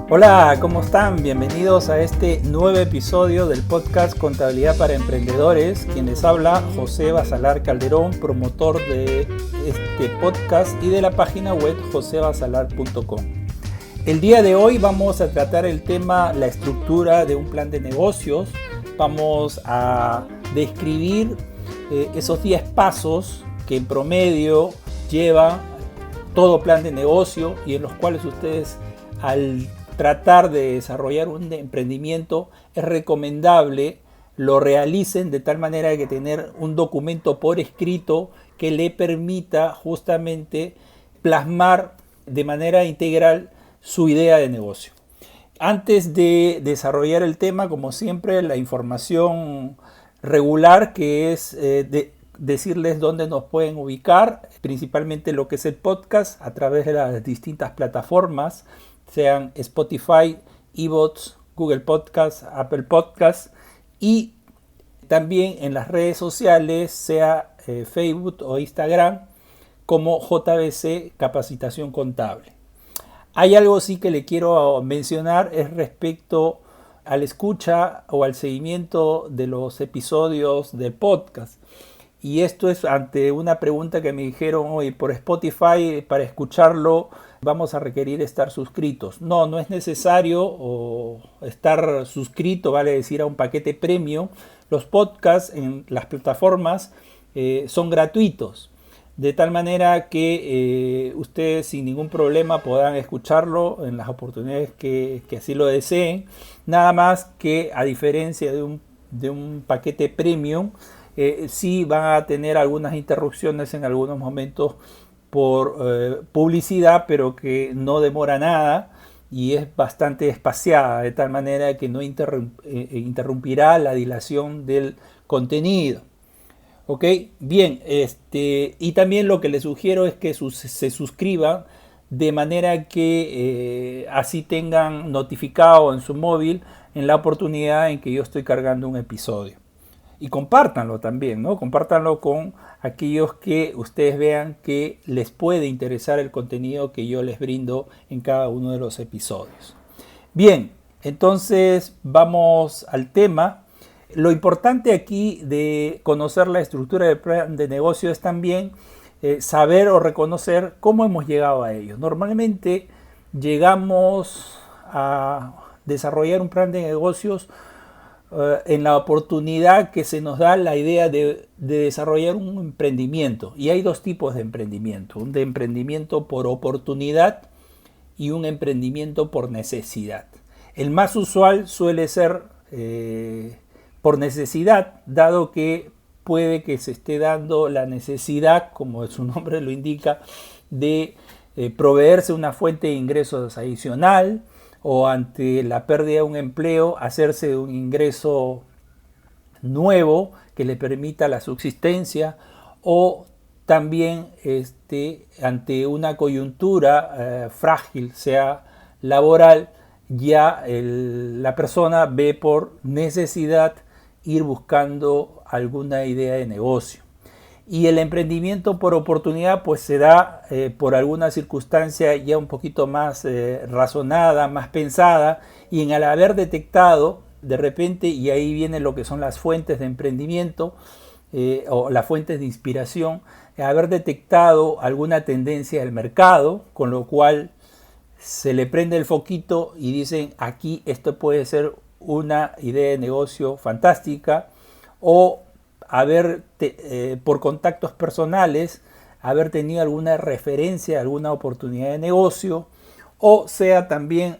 Hola, ¿cómo están? Bienvenidos a este nuevo episodio del podcast Contabilidad para Emprendedores. Quien les habla, José Basalar Calderón, promotor de este podcast y de la página web josebasalar.com. El día de hoy vamos a tratar el tema la estructura de un plan de negocios. Vamos a describir esos 10 pasos que en promedio lleva todo plan de negocio y en los cuales ustedes, al tratar de desarrollar un emprendimiento, es recomendable lo realicen de tal manera que tener un documento por escrito que le permita justamente plasmar de manera integral su idea de negocio. Antes de desarrollar el tema, como siempre, la información regular, que es decirles dónde nos pueden ubicar, principalmente lo que es el podcast a través de las distintas plataformas, sean Spotify, iVoox, Google Podcast, Apple Podcast, y también en las redes sociales, sea Facebook o Instagram, como JBC Capacitación Contable. Hay algo sí que le quiero mencionar, es respecto a la escucha o al seguimiento de los episodios del podcast. Y esto es ante una pregunta que me dijeron hoy por Spotify, para escucharlo vamos a requerir estar suscritos. No es necesario estar suscrito, vale decir, a un paquete premium. Los podcasts en las plataformas son gratuitos, de tal manera que ustedes sin ningún problema podrán escucharlo en las oportunidades que así lo deseen. Nada más que, a diferencia de un paquete premium, sí van a tener algunas interrupciones en algunos momentos por publicidad, pero que no demora nada y es bastante espaciada, de tal manera que no interrumpirá la dilación del contenido. Ok, bien, y también lo que les sugiero es que se suscriban, de manera que así tengan notificado en su móvil en la oportunidad en que yo estoy cargando un episodio. Y compártanlo también, ¿no? Compártanlo con aquellos que ustedes vean que les puede interesar el contenido que yo les brindo en cada uno de los episodios. Bien, entonces vamos al tema. Lo importante aquí de conocer la estructura del plan de negocio es también saber o reconocer cómo hemos llegado a ello. Normalmente llegamos a desarrollar un plan de negocios en la oportunidad que se nos da la idea de desarrollar un emprendimiento. Y hay dos tipos de emprendimiento: un de emprendimiento por oportunidad y un emprendimiento por necesidad. El más usual suele ser por necesidad, dado que puede que se esté dando la necesidad, como su nombre lo indica, de proveerse una fuente de ingresos adicional, o ante la pérdida de un empleo, hacerse de un ingreso nuevo que le permita la subsistencia, o también ante una coyuntura frágil, sea laboral, ya la persona ve por necesidad ir buscando alguna idea de negocio. Y el emprendimiento por oportunidad pues se da por alguna circunstancia ya un poquito más razonada, más pensada, y en al haber detectado de repente, y ahí viene lo que son las fuentes de emprendimiento o las fuentes de inspiración, haber detectado alguna tendencia del mercado, con lo cual se le prende el foquito y dicen: aquí esto puede ser una idea de negocio fantástica, o haber por contactos personales haber tenido alguna referencia, alguna oportunidad de negocio, o sea también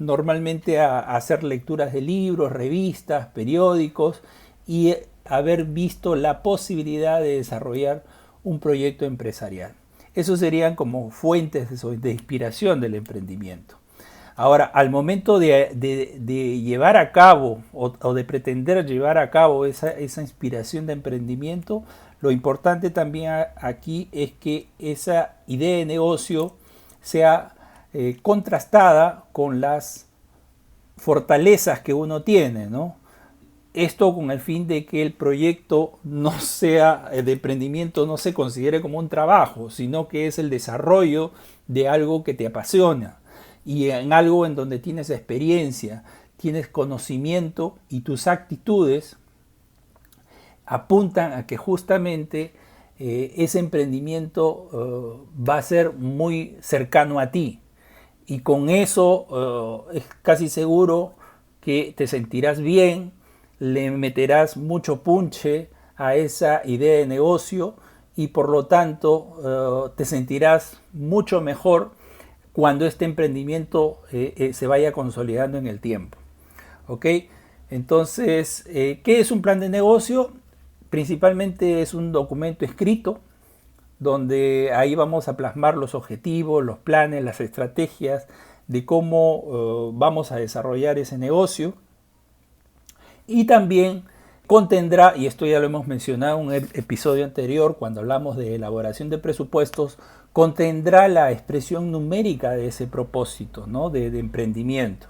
normalmente a hacer lecturas de libros, revistas, periódicos, y haber visto la posibilidad de desarrollar un proyecto empresarial. Esos serían como fuentes de inspiración del emprendimiento. Ahora, al momento de llevar a cabo o de pretender llevar a cabo esa inspiración de emprendimiento, lo importante también aquí es que esa idea de negocio sea contrastada con las fortalezas que uno tiene, ¿no? Esto con el fin de que el proyecto no sea de emprendimiento, no se considere como un trabajo, sino que es el desarrollo de algo que te apasiona. y en algo en donde tienes experiencia, tienes conocimiento y tus actitudes apuntan a que justamente ese emprendimiento va a ser muy cercano a ti. Y con eso es casi seguro que te sentirás bien, le meterás mucho punche a esa idea de negocio y por lo tanto te sentirás mucho mejor cuando este emprendimiento se vaya consolidando en el tiempo. ¿Ok? Entonces, ¿qué es un plan de negocio? Principalmente es un documento escrito donde ahí vamos a plasmar los objetivos, los planes, las estrategias de cómo vamos a desarrollar ese negocio. Y también contendrá, y esto ya lo hemos mencionado en un episodio anterior cuando hablamos de elaboración de presupuestos, contendrá la expresión numérica de ese propósito, ¿no? de emprendimiento.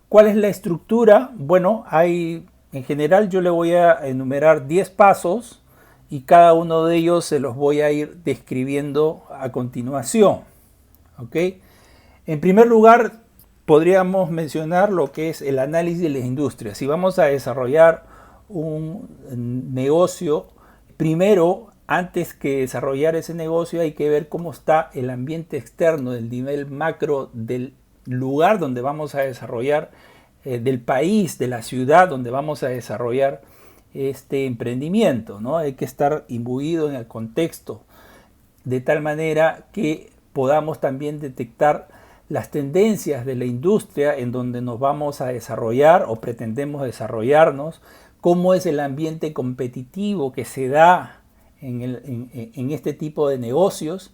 ¿Cuál es la estructura? Bueno, en general yo le voy a enumerar 10 pasos y cada uno de ellos se los voy a ir describiendo a continuación. ¿Ok? En primer lugar, podríamos mencionar lo que es el análisis de las industrias. Si vamos a desarrollar un negocio, primero, antes que desarrollar ese negocio, hay que ver cómo está el ambiente externo, del nivel macro del lugar donde vamos a desarrollar, del país, de la ciudad donde vamos a desarrollar este emprendimiento, ¿no? Hay que estar imbuido en el contexto de tal manera que podamos también detectar las tendencias de la industria en donde nos vamos a desarrollar o pretendemos desarrollarnos, cómo es el ambiente competitivo que se da en este tipo de negocios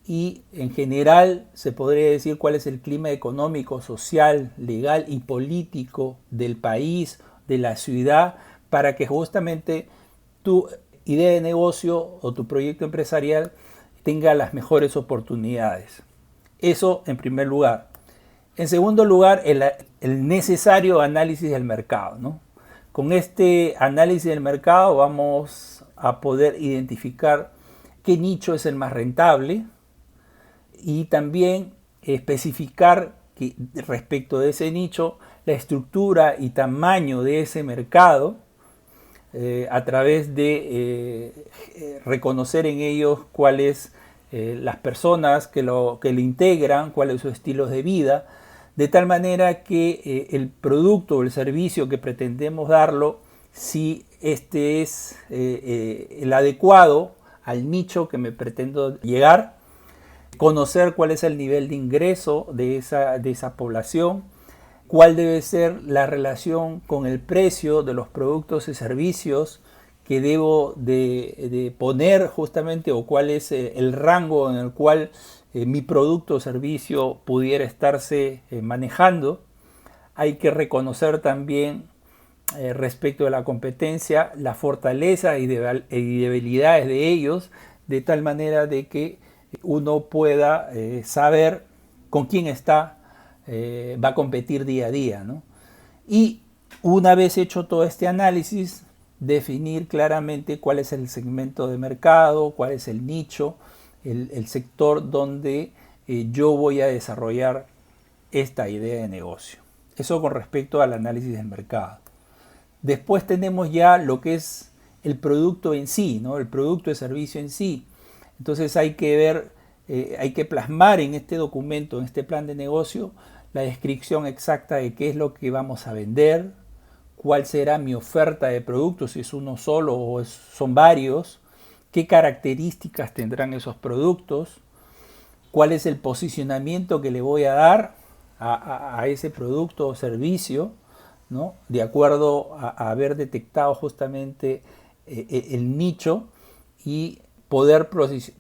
y en general se podría decir cuál es el clima económico, social, legal y político del país, de la ciudad, para que justamente tu idea de negocio o tu proyecto empresarial tenga las mejores oportunidades. Eso en primer lugar. En segundo lugar, el necesario análisis del mercado, ¿no? Con este análisis del mercado vamos a poder identificar qué nicho es el más rentable y también especificar que respecto de ese nicho la estructura y tamaño de ese mercado a través de reconocer en ellos cuáles las personas que lo integran, cuál es su estilo de vida, de tal manera que el producto o el servicio que pretendemos darlo, si este es el adecuado al nicho que me pretendo llegar, conocer cuál es el nivel de ingreso de esa población, cuál debe ser la relación con el precio de los productos y servicios que debo de poner justamente, o cuál es el rango en el cual mi producto o servicio pudiera estarse manejando. Hay que reconocer también respecto de la competencia la fortaleza y debilidades de ellos, de tal manera de que uno pueda saber con quién va a competir día a día, ¿no? Y una vez hecho todo este análisis, definir claramente cuál es el segmento de mercado, cuál es el nicho, el sector donde yo voy a desarrollar esta idea de negocio. Eso con respecto al análisis del mercado. Después tenemos ya lo que es el producto en sí, ¿no? El producto de servicio en sí. Entonces hay que ver, hay que plasmar en este documento, en este plan de negocio, la descripción exacta de qué es lo que vamos a vender, cuál será mi oferta de productos, si es uno solo o son varios, qué características tendrán esos productos, cuál es el posicionamiento que le voy a dar a ese producto o servicio, ¿no? De acuerdo a haber detectado justamente el nicho y poder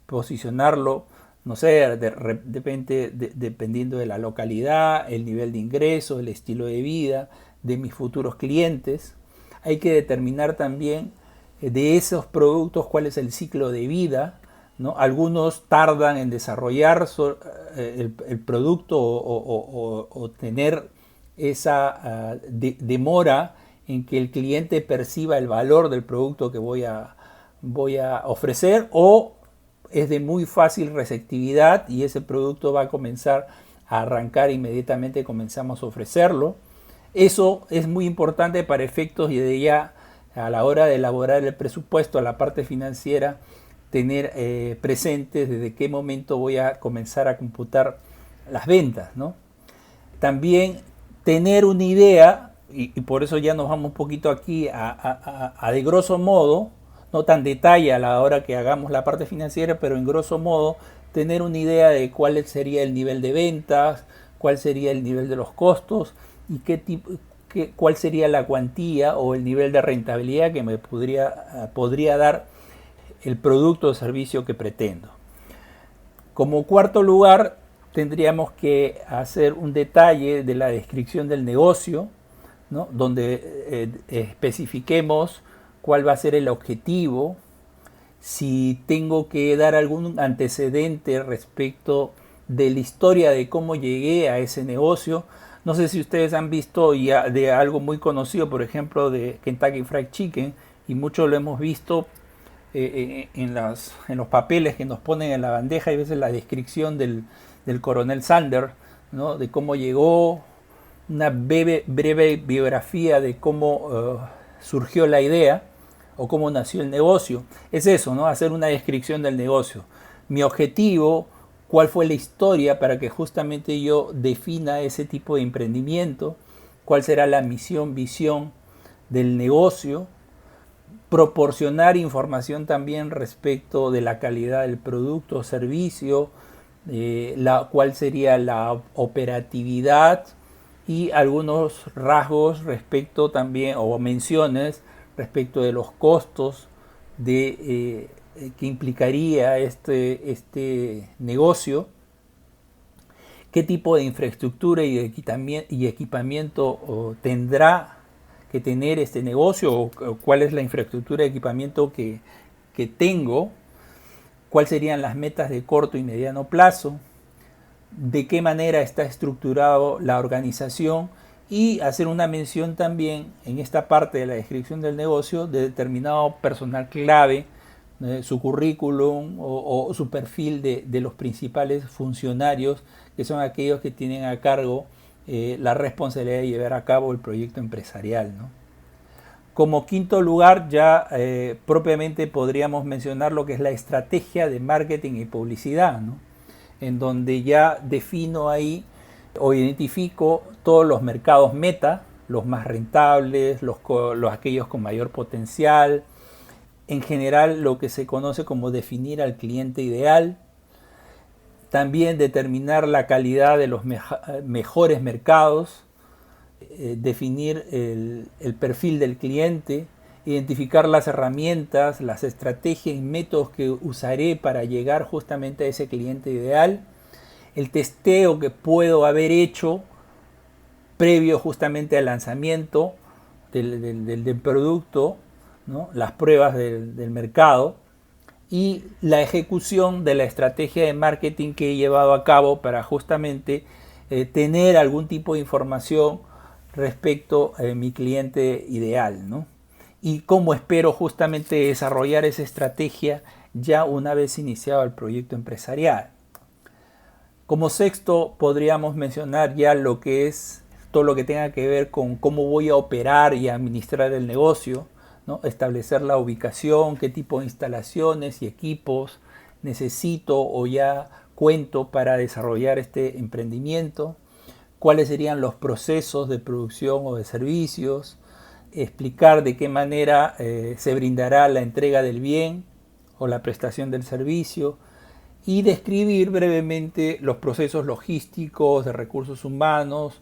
posicionarlo, no sé, dependiendo de la localidad, el nivel de ingreso, el estilo de vida de mis futuros clientes. Hay que determinar también de esos productos cuál es el ciclo de vida, ¿no? Algunos tardan en desarrollar el producto o tener esa demora en que el cliente perciba el valor del producto que voy a ofrecer, o es de muy fácil receptividad y ese producto va a comenzar a arrancar inmediatamente comenzamos a ofrecerlo. Eso es muy importante para efectos y de ya a la hora de elaborar el presupuesto, a la parte financiera, tener presentes desde qué momento voy a comenzar a computar las ventas, ¿no? También tener una idea, y por eso ya nos vamos un poquito aquí a de grosso modo, no tan detalle a la hora que hagamos la parte financiera, pero en grosso modo tener una idea de cuál sería el nivel de ventas, cuál sería el nivel de los costos y cuál sería la cuantía o el nivel de rentabilidad que me podría dar el producto o servicio que pretendo. Como cuarto lugar, tendríamos que hacer un detalle de la descripción del negocio, ¿no? Donde especifiquemos cuál va a ser el objetivo, si tengo que dar algún antecedente respecto de la historia de cómo llegué a ese negocio. No sé si ustedes han visto ya de algo muy conocido, por ejemplo, de Kentucky Fried Chicken, y mucho lo hemos visto en los papeles que nos ponen en la bandeja, y a veces la descripción del coronel Sanders, ¿no? De cómo llegó, una breve biografía de cómo surgió la idea o cómo nació el negocio. Es eso, ¿no? Hacer una descripción del negocio. Mi objetivo, cuál fue la historia para que justamente yo defina ese tipo de emprendimiento, cuál será la misión, visión del negocio, proporcionar información también respecto de la calidad del producto o servicio, cuál sería la operatividad y algunos rasgos respecto también o menciones respecto de los costos que implicaría este negocio, qué tipo de infraestructura y equipamiento tendrá que tener este negocio, o cuál es la infraestructura de equipamiento que tengo, cuáles serían las metas de corto y mediano plazo, de qué manera está estructurado la organización, y hacer una mención también en esta parte de la descripción del negocio de determinado personal clave, su currículum o su perfil de los principales funcionarios, que son aquellos que tienen a cargo la responsabilidad de llevar a cabo el proyecto empresarial, ¿no? Como quinto lugar, ya propiamente podríamos mencionar lo que es la estrategia de marketing y publicidad, ¿no? En donde ya defino ahí o identifico todos los mercados meta, los más rentables, aquellos con mayor potencial, en general lo que se conoce como definir al cliente ideal, también determinar la calidad de los mejores mercados, definir el perfil del cliente, identificar las herramientas, las estrategias y métodos que usaré para llegar justamente a ese cliente ideal, el testeo que puedo haber hecho previo justamente al lanzamiento del producto, ¿no? Las pruebas del mercado y la ejecución de la estrategia de marketing que he llevado a cabo para justamente tener algún tipo de información respecto a mi cliente ideal, ¿no? Y cómo espero justamente desarrollar esa estrategia ya una vez iniciado el proyecto empresarial. Como sexto, podríamos mencionar ya lo que es todo lo que tenga que ver con cómo voy a operar y administrar el negocio, ¿no? Establecer la ubicación, qué tipo de instalaciones y equipos necesito o ya cuento para desarrollar este emprendimiento, cuáles serían los procesos de producción o de servicios, explicar de qué manera se brindará la entrega del bien o la prestación del servicio, y describir brevemente los procesos logísticos, de recursos humanos.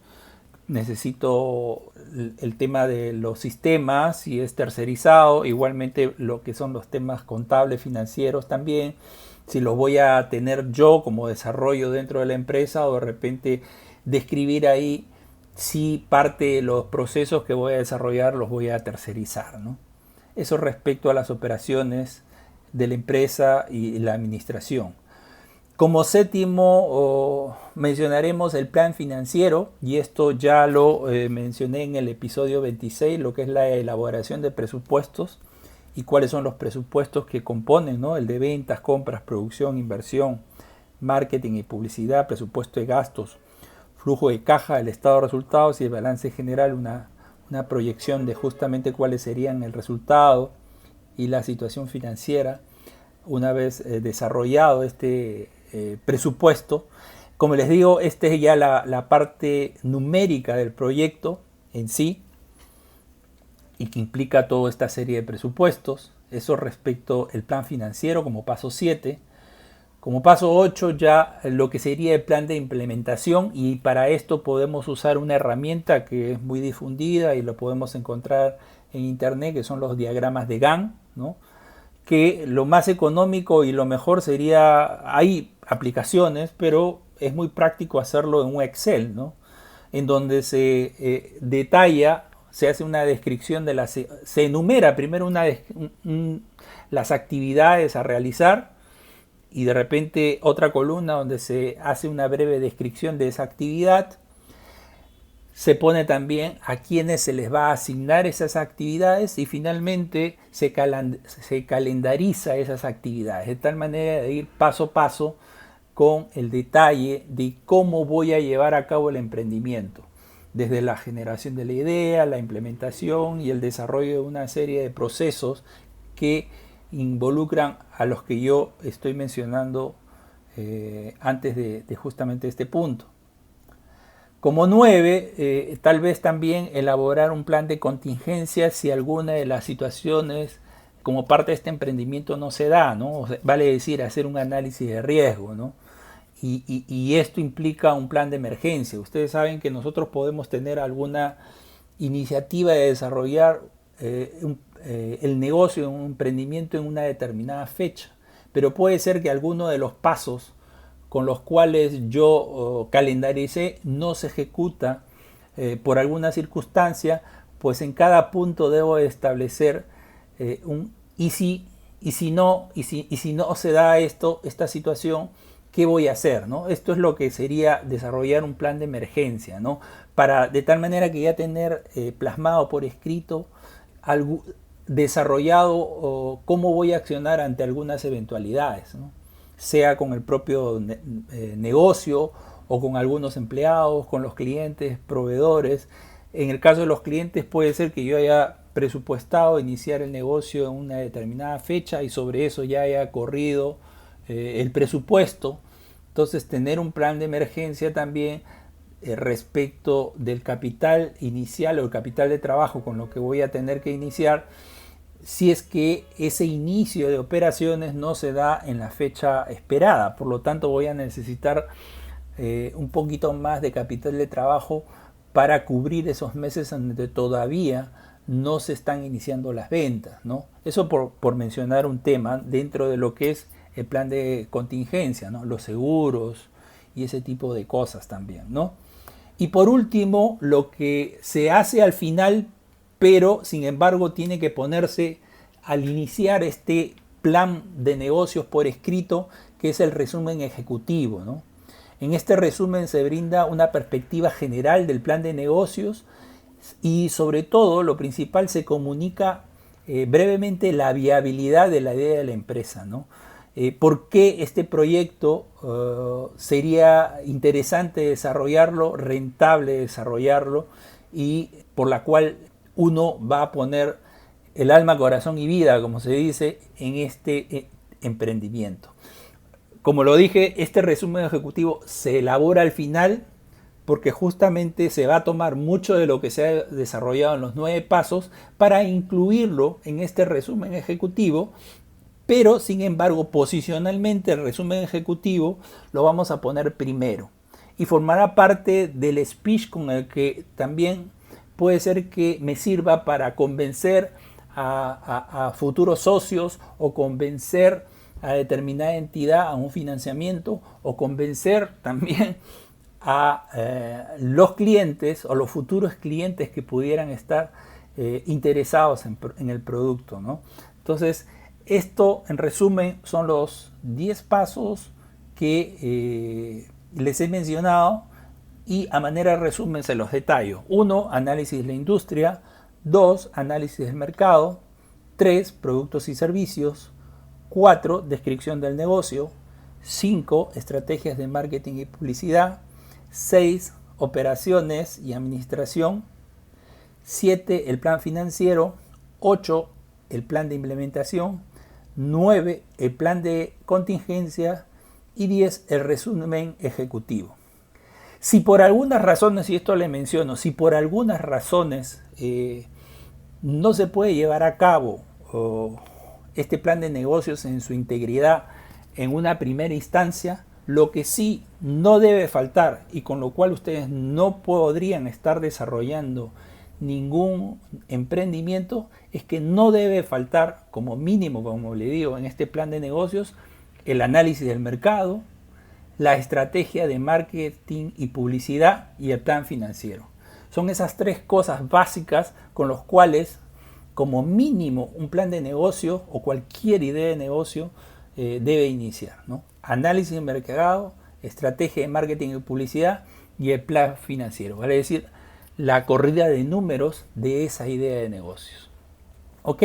Necesito el tema de los sistemas, si es tercerizado, igualmente lo que son los temas contables, financieros también, si los voy a tener yo como desarrollo dentro de la empresa, o de repente describir ahí si parte de los procesos que voy a desarrollar los voy a tercerizar, ¿no? Eso respecto a las operaciones de la empresa y la administración. Como séptimo mencionaremos el plan financiero, y esto ya lo mencioné en el episodio 26, lo que es la elaboración de presupuestos y cuáles son los presupuestos que componen, ¿no? El de ventas, compras, producción, inversión, marketing y publicidad, presupuesto de gastos, flujo de caja, el estado de resultados y el balance general, una proyección de justamente cuáles serían el resultado y la situación financiera una vez desarrollado este presupuesto. Como les digo, esta es ya la parte numérica del proyecto en sí y que implica toda esta serie de presupuestos. Eso respecto al plan financiero como paso 7. Como paso 8 ya lo que sería el plan de implementación, y para esto podemos usar una herramienta que es muy difundida y lo podemos encontrar en internet, que son los diagramas de Gantt, ¿no? Que lo más económico y lo mejor sería, hay aplicaciones, pero es muy práctico hacerlo en un Excel, ¿no? En donde se detalla, se hace una descripción de se enumera primero las actividades a realizar, y de repente otra columna donde se hace una breve descripción de esa actividad. Se pone también a quienes se les va a asignar esas actividades y finalmente se calendariza esas actividades, de tal manera de ir paso a paso con el detalle de cómo voy a llevar a cabo el emprendimiento, desde la generación de la idea, la implementación y el desarrollo de una serie de procesos que involucran a los que yo estoy mencionando antes de justamente este punto. Como 9, tal vez también elaborar un plan de contingencia si alguna de las situaciones como parte de este emprendimiento no se da, ¿no? O sea, vale decir, hacer un análisis de riesgo, ¿no? Y esto implica un plan de emergencia. Ustedes saben que nosotros podemos tener alguna iniciativa de desarrollar el negocio, un emprendimiento en una determinada fecha, pero puede ser que alguno de los pasos con los cuales yo calendaricé no se ejecuta por alguna circunstancia, pues en cada punto debo establecer y si no se da esta situación, ¿qué voy a hacer? ¿No? Esto es lo que sería desarrollar un plan de emergencia, ¿no? De tal manera que ya tener plasmado por escrito desarrollado cómo voy a accionar ante algunas eventualidades, ¿no? Sea con el propio negocio o con algunos empleados, con los clientes, proveedores. En el caso de los clientes puede ser que yo haya presupuestado iniciar el negocio en una determinada fecha y sobre eso ya haya corrido el presupuesto. Entonces tener un plan de emergencia también respecto del capital inicial o el capital de trabajo con lo que voy a tener que iniciar, si es que ese inicio de operaciones no se da en la fecha esperada. Por lo tanto, voy a necesitar un poquito más de capital de trabajo para cubrir esos meses donde todavía no se están iniciando las ventas, ¿no? Eso por mencionar un tema dentro de lo que es el plan de contingencia, ¿no? Los seguros y ese tipo de cosas también, ¿no? Y por último, lo que se hace al final, pero sin embargo tiene que ponerse al iniciar este plan de negocios por escrito, que es el resumen ejecutivo, ¿no? En este resumen se brinda una perspectiva general del plan de negocios y sobre todo, lo principal, se comunica brevemente la viabilidad de la idea de la empresa, ¿no? ¿Por qué este proyecto sería interesante desarrollarlo, rentable desarrollarlo, y por la cual uno va a poner el alma, corazón y vida, como se dice, en este emprendimiento? Como lo dije, este resumen ejecutivo se elabora al final porque justamente se va a tomar mucho de lo que se ha desarrollado en los 9 pasos para incluirlo en este resumen ejecutivo, pero sin embargo posicionalmente el resumen ejecutivo lo vamos a poner primero y formará parte del speech con el que también puede ser que me sirva para convencer a futuros socios o convencer a determinada entidad a un financiamiento o convencer también a los clientes o los futuros clientes que pudieran estar interesados en el producto, ¿no? Entonces, esto en resumen son los 10 pasos que les he mencionado y a manera de resumen se los detallo. 1. Análisis de la industria. 2. Análisis del mercado. 3. Productos y servicios. 4. Descripción del negocio. 5. Estrategias de marketing y publicidad. 6. operaciones y administración. 7, el plan financiero. 8, el plan de implementación. 9, el plan de contingencia. Y 10, el resumen ejecutivo. Si por algunas razones, y esto le menciono, si por algunas razones no se puede llevar a cabo este plan de negocios en su integridad en una primera instancia, lo que sí no debe faltar y con lo cual ustedes no podrían estar desarrollando ningún emprendimiento es que no debe faltar, como mínimo, como le digo, en este plan de negocios, el análisis del mercado, la estrategia de marketing y publicidad y el plan financiero. Son esas 3 cosas básicas con las cuales, como mínimo, un plan de negocio o cualquier idea de negocio debe iniciar, ¿no? Análisis de mercado, estrategia de marketing y publicidad y el plan financiero. Vale decir, la corrida de números de esa idea de negocios. ¿Ok?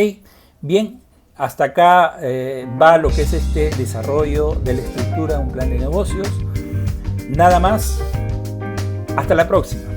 Bien, hasta acá va lo que es este desarrollo de la estructura de un plan de negocios. Nada más. Hasta la próxima.